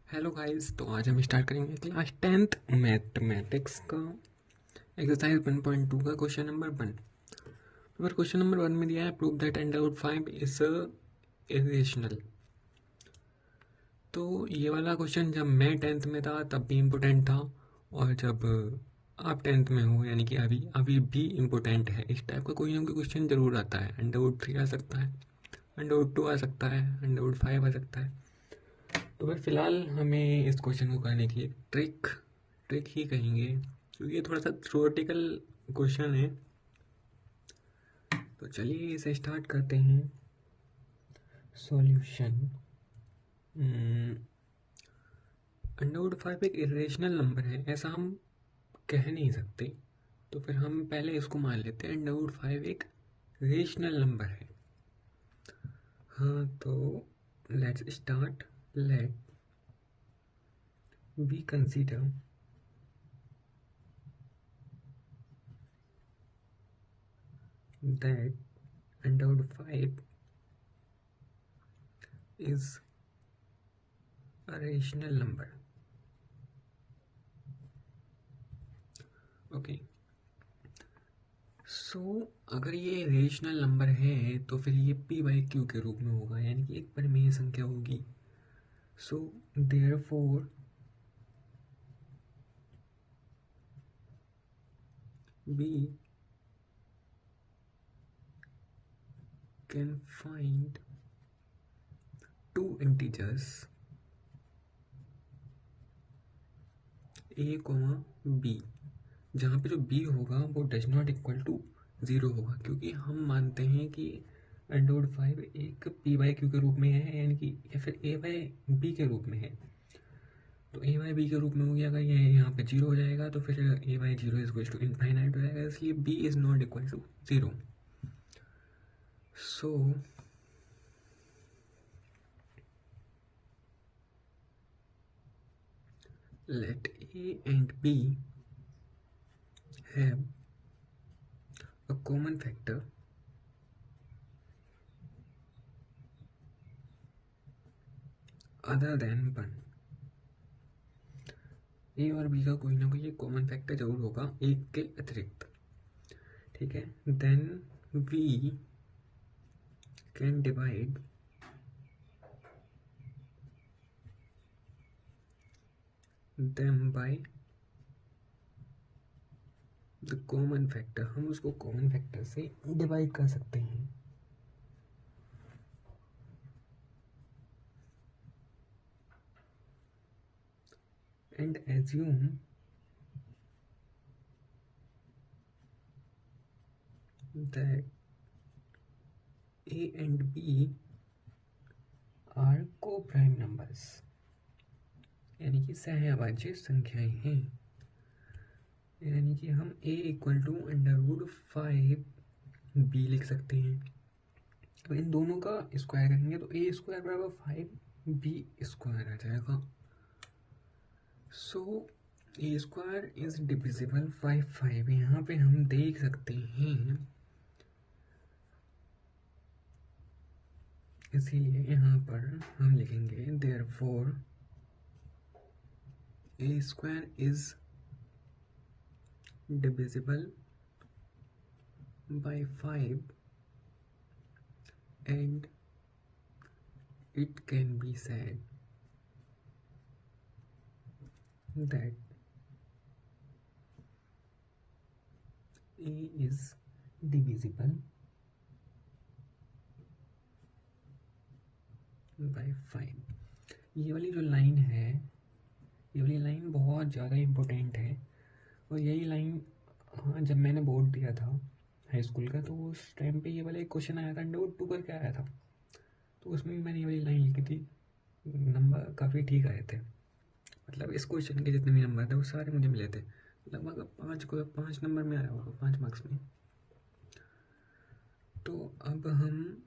Hello guys, तो आज हम स्टार्ट करेंगे क्लास 10th मैथमेटिक्स का एक्सरसाइज 1.2 का क्वेश्चन नंबर 1। अगर क्वेश्चन नंबर 1 में दिया है prove that under root 5 is irrational. तो ये वाला क्वेश्चन जब मैं 10th में था तब भी इम्पोर्टेंट था, और जब आप 10th में हो यानी कि अभी अभी भी इम्पोर्टेंट है। इस टाइप का कोई ना कोई क्वेश्चन ज़रूर आता है। अंडर रूट 3 आ सकता है, अंडर रूट 2 आ सकता है, अंडर रूट 5 आ सकता है। तो फिर फ़िलहाल हमें इस क्वेश्चन को करने की एक ट्रिक ही कहेंगे, क्योंकि ये थोड़ा सा थ्योरेटिकल क्वेश्चन है। तो चलिए इसे स्टार्ट करते हैं। सॉल्यूशन। अंडर रूट 5 एक इरेशनल नंबर है, ऐसा हम कह नहीं सकते। तो फिर हम पहले इसको मान लेते हैं अंडर रूट 5 एक रेशनल नंबर है। हाँ, तो let's start. Let we consider that under root 5 is a rational number. Okay, so अगर ये रेशनल नंबर है तो फिर ये पी बाई क्यू के रूप में होगा, यानी कि एक परिमेय संख्या होगी। So therefore we can find two integers a, b, जहाँ पे जो b होगा वो डज नॉट इक्वल टू 0 होगा, क्योंकि हम मानते हैं कि अंडर रूट 5 एक पी बाई क्यू के रूप में है, यानी कि या फिर ए बाई बी के रूप में है। तो ए बाई बी के रूप में हो गया, अगर ये यहाँ पे 0 हो जाएगा तो फिर A by 0 is equal to infinite हो जाएगा, इसलिए B is not equal to 0। So let A and B have a common factor other than 1। ए और बी का कोई ना कोई एक कॉमन फैक्टर जरूर होगा, एक के अतिरिक्त। ठीक है, then we can divide them by the common factor. हम उसको कॉमन फैक्टर से डिवाइड कर सकते हैं। And assume that A and B are co-prime numbers, यानी कि सहअभाज्य संख्याएं हैं। यानी कि हम A equal to under root 5 B लिख सकते हैं। अब इन दोनों का स्क्वायर करेंगे तो A स्क्वायर बराबर 5 B स्क्वायर आ जाएगा। सो A square is divisible by 5। यहाँ पे हम देख सकते हैं, इसीलिए यहाँ पर हम लिखेंगे therefore A square is divisible by 5 and it can be said that A is divisible by 5। ये वाली जो लाइन है, ये वाली लाइन बहुत ज़्यादा इम्पोर्टेंट है। और यही लाइन, हाँ, जब मैंने बोर्ड दिया था हाई स्कूल का, तो उस टाइम पे ये वाला एक क्वेश्चन आया था, अंडर रूट 2 करके आया था। तो उसमें भी मैंने ये वाली लाइन लिखी थी। नंबर काफ़ी ठीक आए थे, मतलब इस क्वेश्चन के जितने भी नंबर थे वो सारे मुझे मिले थे। लगभग 5 नंबर में आया होगा, 5 मार्क्स में। तो अब हम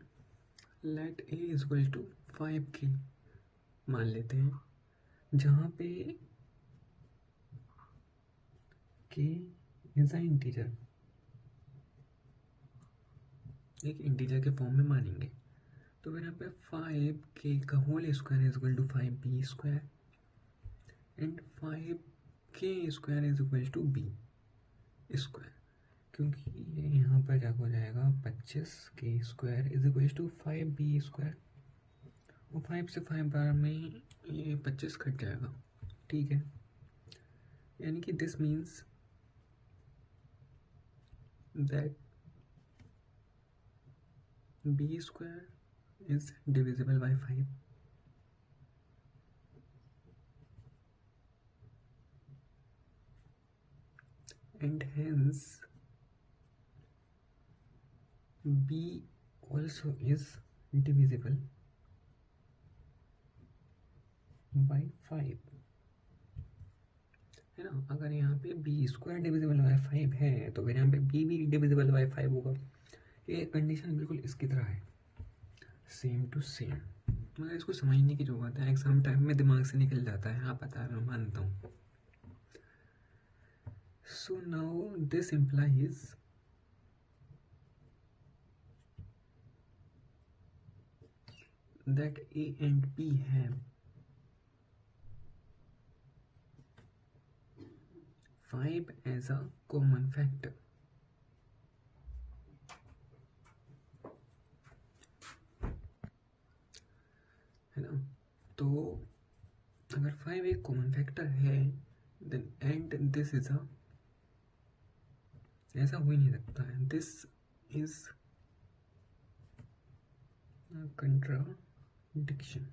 लेट ए इक्वल टू 5 की मान लेते हैं, जहाँ पे के इज इंटीजर, एक इंटीजर के फॉर्म में मानेंगे। तो फिर यहाँ पे 5 के का whole square is equal to 5 b square. And 5k² is equal to b square, क्योंकि ये यहाँ पर क्या हो जाएगा 25k² is equal to 5b², और 5 से 5 बार में ये 25 कट जाएगा, ठीक है। यानी कि this means that b² is divisible by 5, and hence b also is divisible by 5, है ना। अगर यहाँ पे b² डिविजिबल बाय 5 है तो फिर यहाँ पे b भी डिविजिबल बाय 5 होगा। ये कंडीशन बिल्कुल इसकी तरह है, सेम टू सेम, मगर इसको समझने की जरूरत है, एग्जाम टाइम में दिमाग से निकल जाता है, हाँ पता है, मैं मानता हूँ। So now this implies that a and b have 5 as a common factor, है ना। तो अगर 5 एक कॉमन फैक्टर है देन एंड दिस इज ऐसा हो ही नहीं सकता है, this is contradiction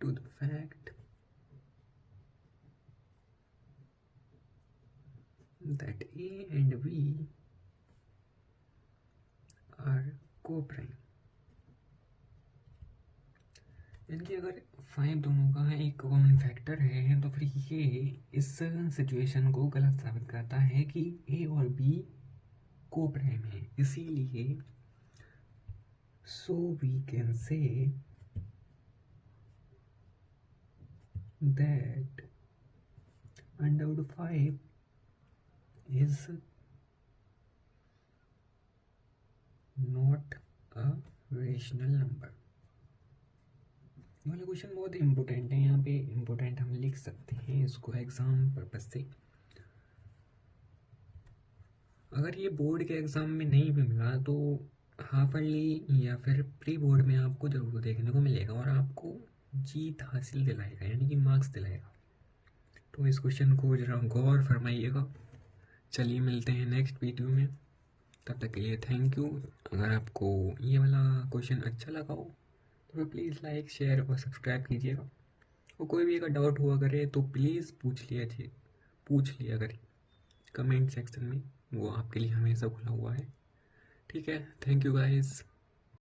to the fact that a and b are co-prime। यानी कि अगर 5 दोनों का एक कॉमन फैक्टर है तो फिर ये इस सिचुएशन को गलत साबित करता है कि a और b को प्राइम है, इसीलिए so we can say that √5 is not a rational number। ये वाला क्वेश्चन बहुत इम्पोर्टेंट है, यहाँ पे इम्पोर्टेंट हम लिख सकते हैं इसको एग्जाम पर्पज से। अगर ये बोर्ड के एग्ज़ाम में नहीं भी मिला तो हाफ अर्ली या फिर प्री बोर्ड में आपको ज़रूर देखने को मिलेगा और आपको जीत हासिल दिलाएगा, यानी कि मार्क्स दिलाएगा। तो इस क्वेश्चन को जरा गौर फरमाइएगा। चलिए मिलते हैं नेक्स्ट वीडियो में, तब तक के लिए थैंक यू। अगर आपको ये वाला क्वेश्चन अच्छा लगा हो तो प्लीज़ लाइक शेयर और सब्सक्राइब कीजिएगा, और कोई भी अगर डाउट हुआ करे तो प्लीज़ पूछ लिया करिए कमेंट सेक्शन में, वो आपके लिए हमेशा खुला हुआ है। ठीक है, थैंक यू गाइस।